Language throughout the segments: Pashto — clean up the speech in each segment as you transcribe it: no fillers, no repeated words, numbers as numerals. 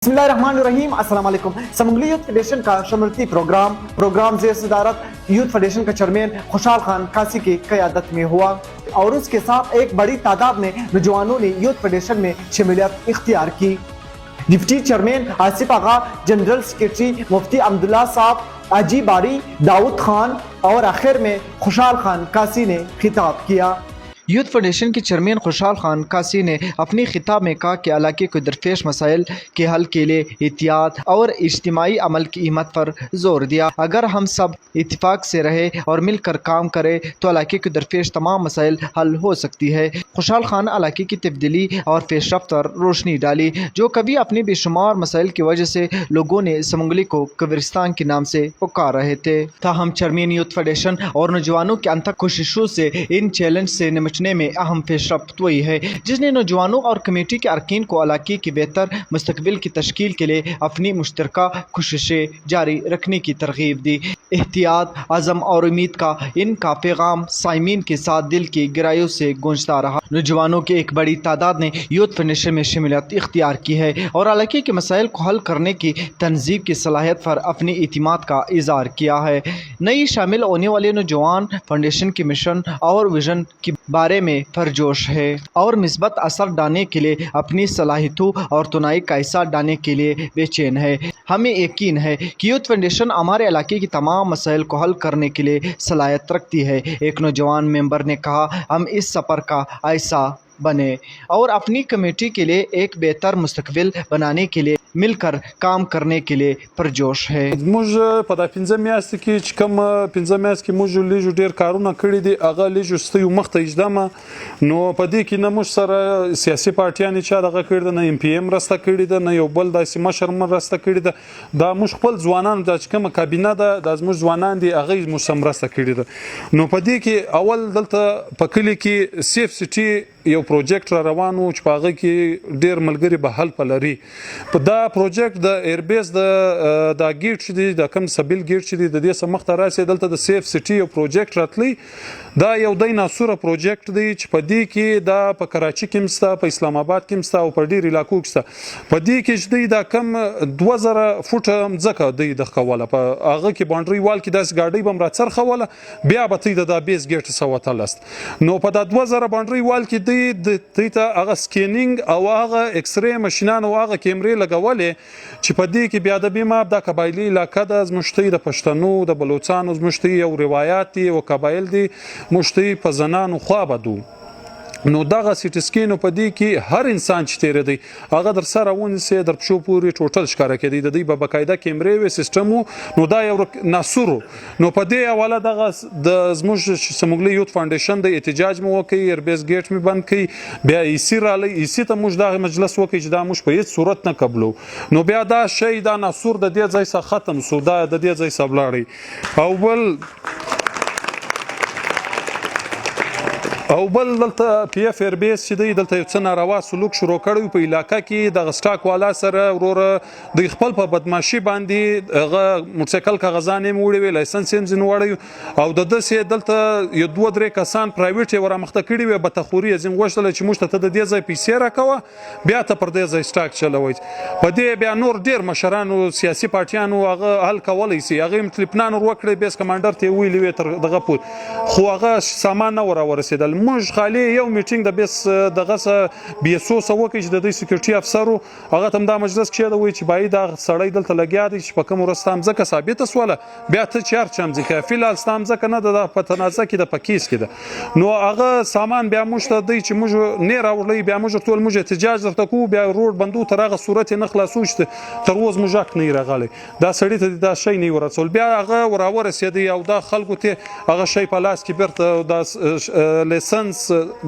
बिस्मिल्लाहिर्रहमानिर्रहीम अस्सलाम वालेकुम। समंगली यूथ फेडरेशन का शमरती प्रोग्राम ज़ेर सदारत यूथ फेडरेशन का चेयरमैन खुशहाल खान कासी की क़यादत में हुआ और उसके साथ एक बड़ी तादाद में नौजवानों ने यूथ फेडरेशन में शमूलियत इख्तियार की। डिप्टी चेयरमैन आसिफ आगा, जनरल सेक्रेटरी मुफ्ती अब्दुल्ला साहब, अजी बारी, दाऊद खान और आखिर में खुशहाल खान कासी ने खिताब किया। यूथ फेडरेशन के चेयरमैन खुशहाल खान कासी ने अपने खिताब में कहा कि इलाके के दरपेश मसाइल के हल के लिए एहतियात और इज्तिमाई अमल की हिम्मत पर जोर दिया। अगर हम सब इत्तेफाक से रहे और मिलकर काम करें तो इलाके के दरपेश तमाम मसाइल हल हो सकती है। खुशहाल खान इलाके की तब्दीली और पेशरफ्त पर रोशनी डाली, जो कभी अपने बेशुमार मसाइल की वजह से लोगों ने समंगली को कब्रिस्तान के नाम से पुकार रहे थे। ताहम चेयरमैन यूथ फेडरेशन और नौजवानों के अंतक कोशिशों से इन चैलेंज से निपटने में अहम पेशरफ्त हुई है, जिसने नौजवानों और कमेटी के अरकान को इलाके की बेहतर मुस्तकबिल की तश्कील के लिए अपनी मुश्तरका कोशिशें जारी रखने की तरगीब दी। एहतियात, अज़म और उम्मीद का इनका पैगाम साइमीन के साथ दिल की गहराइयों से गूंजता रहा। नौजवानों की एक बड़ी तादाद ने यूथ फेडरेशन में शमूलियत इख्तियार की है और इलाके के मसाइल को हल करने की तंजीम की सलाहियत पर अपनी इतिमाद का इजहार किया है। नई शामिल होने वाले नौजवान फाउंडेशन के मिशन और विजन के बारे में परजोश है और मिस्बत असर डालने के लिए अपनी सलाहियतों और तोनाई का हिस्सा डालने के लिए बेचैन है। हमें यकीन है कि यूथ फेडरेशन हमारे इलाके की तमाम मसाइल को हल करने के लिए सलाहियत रखती है। एक नौजवान मेंबर ने कहा, हम इस सफ़र का ऐसा बने और अपनी कमेटी के लिए एक बेहतर मुस्तकबिल बनाने के लिए मिलकर काम करने के लिए परजोश है। موږ په دا 15 میاشتې کې چې کوم 15 میاشتې کې موږ لیجو ډیر کارونه کړی دي، هغه لیجو ستیو مخته اجدامه نو په دې کې نه موږ سره سیاسي پارټیانې چا دغه کړی ده، نه ام پی ام راسته کړی ده، نه یو بل داسې مشر من راسته کړی ده. دا موږ خپل ځوانان دا چې کومه کابینه ده دا زموږ ځوانان دي، هغه موږ سم راسته کړی ده. نو په دې کې اول دلته په کلي کې سیف سټي یو پروجیکټ را روان و چې په هغه کې ډیر ملګري به حل پلري. په دا پروجیکټ د ایربیس د ګیټ چې دی د کم سبیل ګیټ چې دی د دې سمخ ته راسي دلته د سیف سټي یو پروجیکټ راتلی. دا یو دیناسوره پروجیکټ دی چې په دې کې دا په کراچي کې مستا، په اسلام آباد کې مستا او په ډیر علاقو کې مستا. په دې کې چې دی دا کم 2000 فوټ ځکه دی د خوله په هغه کې باونډري وال کې داس ګاډي بم را څرخوله، بیا به تی د بیس ګیټ سوتلست. نو په دا 2000 باونډري وال کې دی د ته هغه سکینینګ او هغه ایکس ری ماشينان او هغه کیمرې لګولې چې په دې کې بیا د بیمه د قبایلی علاقه د زمشتي د پښتنو د بلوچستان زمشتي او روایت او قبایل دي مشتي په زنانو خوا بدو. نو دغه سټ سکین په دې کې هر انسان چې تیر دی هغه در سره ونیسي در پښو پوري ټوټل ښکارا کړي د دې په باقاعده کیمرې و سیستم. نو دا یو ناسورو نو په دې حواله دغه د زموږ سمغلی یوت فاونډیشن د احتجاج مو وکي، ایربیس ګیټ می بند کړي، بیا ایسی رالی ایسی ته موږ د مجلس وکي چې دا موږ په هیڅ صورت نه قبلو. نو بیا دا شی دا ناسور د دې ځای څخه ختم سو، دا د دې ځای څخه بلاړي او بل دلته پی اف ایربیس چې دی دلته یو څه ناروا سلوک شروع کړی په علاقه کې د غسټاک والا سره وروره د خپل په بدمعشي باندې هغه موټرسایکل کاغذان یې وړي وی، لایسنس یې ځین وړي او د دسه دلته یو دوه درې کسان پرایویټ ور مخته کړي وي بتخوري ځین غوښتل چې موږ ته د دې ځای پیسې راکوه، بیا ته پر دې ځای سټاک چلوي. په دې بیا نور ډیر مشرانو سیاسي پارټیانو هغه حل کولای سي، هغه مطلبنان ورکړي بیس کمانډر ته ویلی وی تر دغه پور خو هغه سامان نه ورسېدل. موږ خالي یو میټینګ د بیس دغه بي اس او سو کې چې د سکیورټي افسرو هغه تم دا مجلس کې دا وی چې باید دا سړی دلته لګیا دی چې په کوم ورستام ځکه ثابت سواله بیا ته چار چم ځکه فلال ستام ځکه نه د پتنازه کې د پکیس کې ده. نو هغه سامان بیا موږ ته دی چې موږ نه راوړی، بیا موږ ټول موږ احتجاج درته کو، بیا روډ بندو تر هغه صورت نه خلاصو چې تر اوس موږ نه راغلی دا سړی ته دا شی نه ورسول. بیا هغه ورسېدی او دا خلکو ته هغه شی په لاس کې برته د لیسنس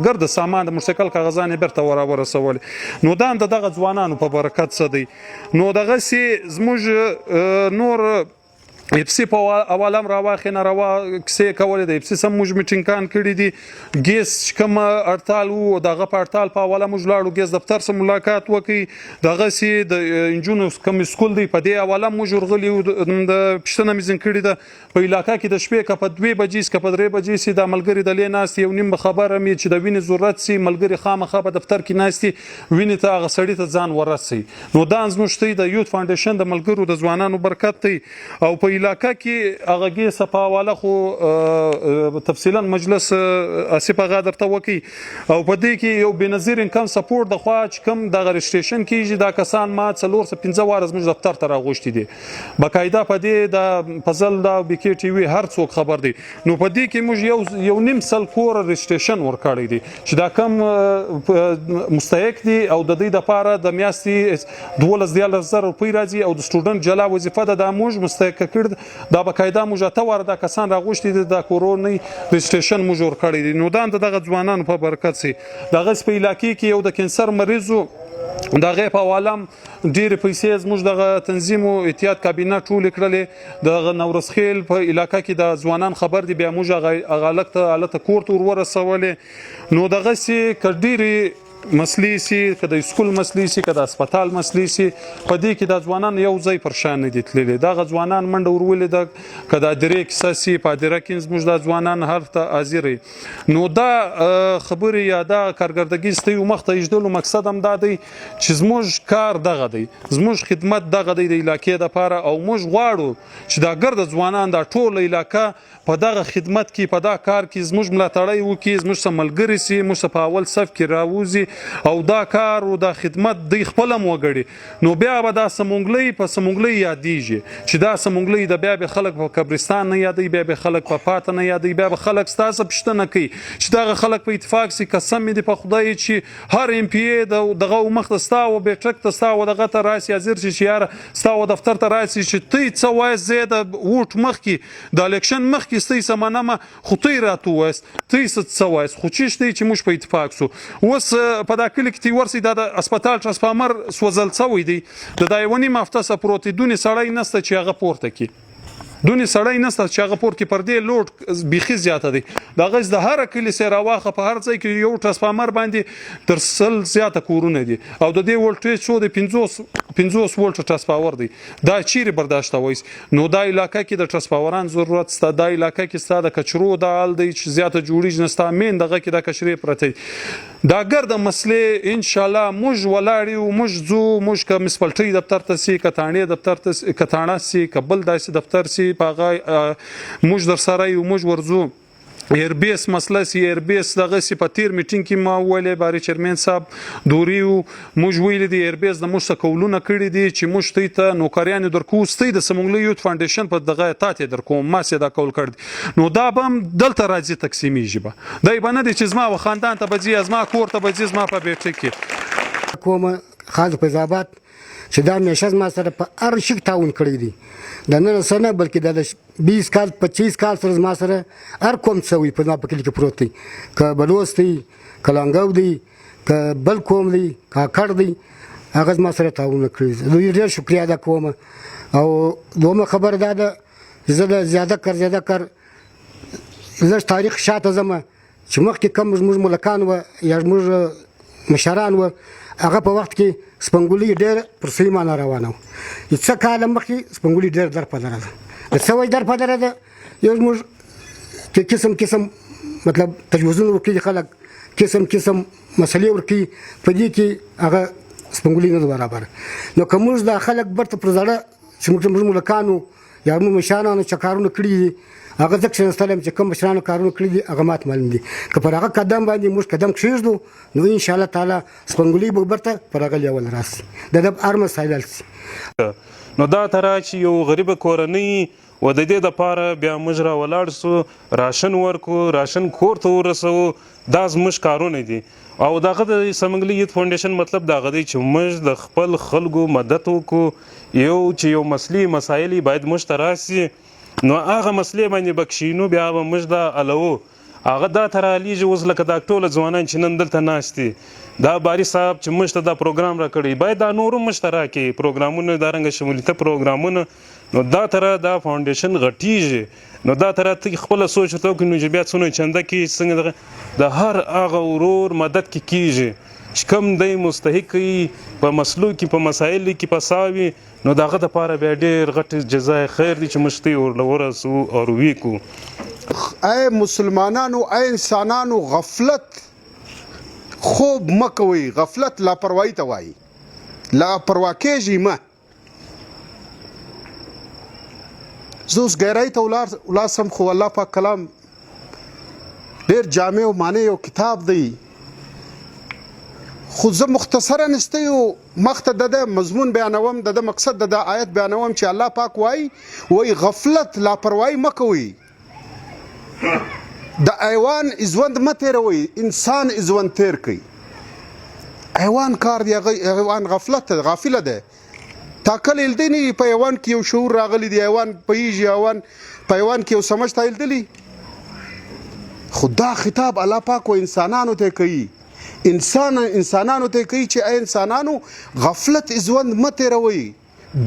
ګرد سامان د موټرسایکل کاغذان برته ورسول. نو دا دغه ځوانانو په برکت څه دی. نو دغه سي زموږ نور اپسی په اولم راواخې ناروا کیسې کولې د اپسی سم موږ میټینګان کړي دي ګیس کوم هړتال وو دغه په هړتال په اوله موږ لاړو ګیس دفتر سره ملاقات وکړي دغسې د انجونو کوم سکول دی په دې اوله موږ ورغلي یو د پوښتنه مې ځینې کړې ده په علاقه کې د شپې که په 2 بجې سي که په 3 بجې سي دا ملګري د لې ناست یو نیم خبره مې چې د وینې ضرورت سي ملګري خامخا په دفتر کې ناستي وینې ته هغه سړي ته ځان ورسوي نو دا زموږ دی د یوت فاونډیشن د ملګرو د ځوانانو برکت دی او په علاقه کې هغه ګیس په حواله خو تفصیلا مجلس اسف هغه درته وکي او په دې کې یو بنظیر انکم سپورټ د خوا چې کوم د رجسټریشن کیږي دا کسان ما 415 واره زموږ دفتر ته راغوښتي دي باقاعده په دې د فضل دا بکی ټي وي هر څوک خبر دی نو په دې کې موږ یو نیم سل کور رجسټریشن ورکړی دی چې دا کم مستحق دي او د دې لپاره د میاشتې 12,000 روپۍ راځي او د سټوډنټ جلا وظیفه ده دا موږ مستحق کړ دا باقاعده موږ اته واره دا کسان راغوښتي دي د کورونی رجسټریشن موږ ورکړی دی نو دا دغه ځوانانو په برکت سي دغه په علاقې کې یو د کینسر مریضو دغه په عالم ډېر پیسې زموږ دغه تنظیم او اتحاد کابینه ټول کړلې د نورسخیل په علاقه کې د ځوانان خبر دی بیا موږ غالک ته حالت کورت ورسولې نو دغه سي کډيري مسلې سي که د سکول مسلې سي که د هسپتال مسلې سي په دې کې د ځوانان یو ځای پر شان دي تللي دغه ځوانان منډه ورولې ده که د درې کیسه سي په اداره کې زموږ د ځوانان هر ته حاضر نو دا خبرې یا دا کارګردګي ستیو مخته ایجدلو مقصد هم دا دی چې زموږ کار دغه دی زموږ خدمت دغه دی د علاقې دپاره او موږ غواړو چې دا ګرده ځوانان دا ټوله علاقه په دغه خدمت کې په دا کار کې زموږ ملاتړی وکړي زموږ سره ملګري سي موږ په اول صف کې راوځي او دا کار او دا خدمت دی خپل هم وګړي نو بیا به دا سمونګلۍ په سمونګلۍ یادېږي چې دا سمونګلۍ د بیا به خلک په قبرستان نه یادوي بیا به خلک په پاته نه یادوي بیا به خلک ستاسو پوښتنه کوي چې دغه خلک په اتفاق سي قسم مې دی په خدای چې هر ام پی ای دغه مخته ستا او بیټرک ته ستا او دغه ته راسي حاضر شي چې یاره ستا او دفتر ته راسي چې تی څه وایي زه د ووټ مخکې د الیکشن مخکې ستی سمنامه خو تی راته ووایست تی څه وایست خو چی شتی چې موږ په اتفاق سو اوس په دا کلي کې ورسي دا د هسپتال ترانسفارمر سوځل شوی دی د یوه نیم هفته څخه پروت دی دونې سړی نشته چې هغه پورته کړي دونې سړی نشته چې هغه پورته پر دې لوډ بیخي زیاته دی دغه د هر کلي سره راواخه په هر ځای کې یو ترانسفارمر باندې تر 100 زیاته کورونه دي او د دې ولټیج شو د 50 ولټ ترانسفارمر دی دا چیرې برداشت وایي نو دا علاقه کې د ترانسفارمران ضرورت ستا دا علاقه کې ستا د کچرو د حال دی چې زیاته جوړیږي نستا مین دغه کې د کچرې پرته دا ګرده مسلې ان شاء الله موږ ولاړ یو موږ ځو موږ که میونسپالټي دفتر ته سي که تانې دفتر ته که تاڼه سي که بل داسې دفتر سي په هغه موږ در سره یو موږ ورځو ایربیس مسله سي ایربیس دغه سي په تیر میټینګ کې ما ویلې باري چیرمن صاحب دوریو موږ ویل دي ایربیس د موږ کولونه کړی دي چې موږ ته نوکریان درکو ستې د سمونګلي یوت فاونډیشن په دغه تاتې درکو ما سي دا کول کړ نو دا بم دلته راځي تقسیمیږي به دای باندې چې زما وخاندان ته بځي ازما کور ته بځي زما په بیټ کې کومه خاص فیضاباد چې دا میشز ما سره په هر شي تعاون کړی دی د نن سره بلکې د 20 کال 25 کال سره ما سره هر کوم څه وي په ما په کلی کې پروت دی که بلوس دی که لانګو دی که بل کوم دی که کړ دی هغه ما سره تعاون کړی زه ډېر شکریا ادا کوم او دومره خبر دا ده چې زه د زیاده کر زه تاریخ شاته ځم چې مخکې کم زموږ ملکان و یا زموږ مشران و هغه په وخت کې سپنګولي ډېر پر سیمانه روانه و څه کاله مخکې سپنګولي ډېر در په دره ده د څه وایي در په دره ده یو زموږ کې قسم مطلب تجویزونه ورکوي خلک قسم مسلې ورکوي په دې کې هغه سپنګولي نه برابر نو که موږ دا خلک برته پر زړه چې موږ ملکانو یا موږ مشرانو چې کارونه کړي دي هغه ځکه چې ستلم چې کوم مشرانو کارونه کړي دي هغه مات معلوم دي که پر هغه قدم باندې موږ قدم کښېږدو نو ان شاء الله تعالی سپنګولي به برته پر هغه لیول راسي د هر مسایل سي نو دا تر چې یو غریب کورنۍ و د دې دپاره بیا موږ را ولاړ سو راشن ورکو راشن کور ته ورسو دا زموږ کارونه دي او دغه د سمنګلي یوت فاونډیشن مطلب دغه دی چې موږ د خپل خلکو مدد وکړو یو چې یو مسایل باید موږ ته راسي نو هغه مسلې باندې بکشینو بیا به موږ دا الو هغه دا تر علیږي اوس لکه دا ټوله ځوانان چې نن دلته ناست دي دا باری صاحب چې موږ ته دا پروګرام راکړی باید دا نورو موږ ته راکړي پروګرامونه دارنګه شمولیته پروګرامونه نو دا تره دا فاونډیشن غټیږي نو دا تره ته خپل سوچ ته کوي نو چې بیا څونه چنده کې څنګه د هر هغه ورور مدد کې کیږي چې کم دی مستحق وي په مسلو کې په مسایلو کې پساوي نو دغه دپاره بیا ډېر غټ جزای خیر دی چې موږ ته یې ورسو او روي کړو. اے مسلمانانو اے انسانانو غفلت خوب مه کوئ غفلت لاپروايي ته وایي لاپروا کېږئ مه زه اوس ګیرۍ ته ولاړ خو الله پاک کلام ډېر جامع او معنی یو کتاب دی خو زه مختصرا استیو مخته د مضمون بیانوم د مقصد د آیت بیانوم چې الله پاک وایي غفلت لاپروايي مه کوئ د ایوان ژوند مه تېروئ انسان ژوند تېر کوي ایوان کار دی ایوان غفلت غافله ده ټاکلی دی نه په ایوان کې یو شعور راغلی دی ایوان پوهېږي ایوان په ایوان کې یو سمج تایلدلی خو دا خطاب الله پاک و انسانانو ته کوي انسانانو ته کوي چې ای انسانانو غفلت ژوند مه تېروئ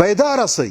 بیداره سئ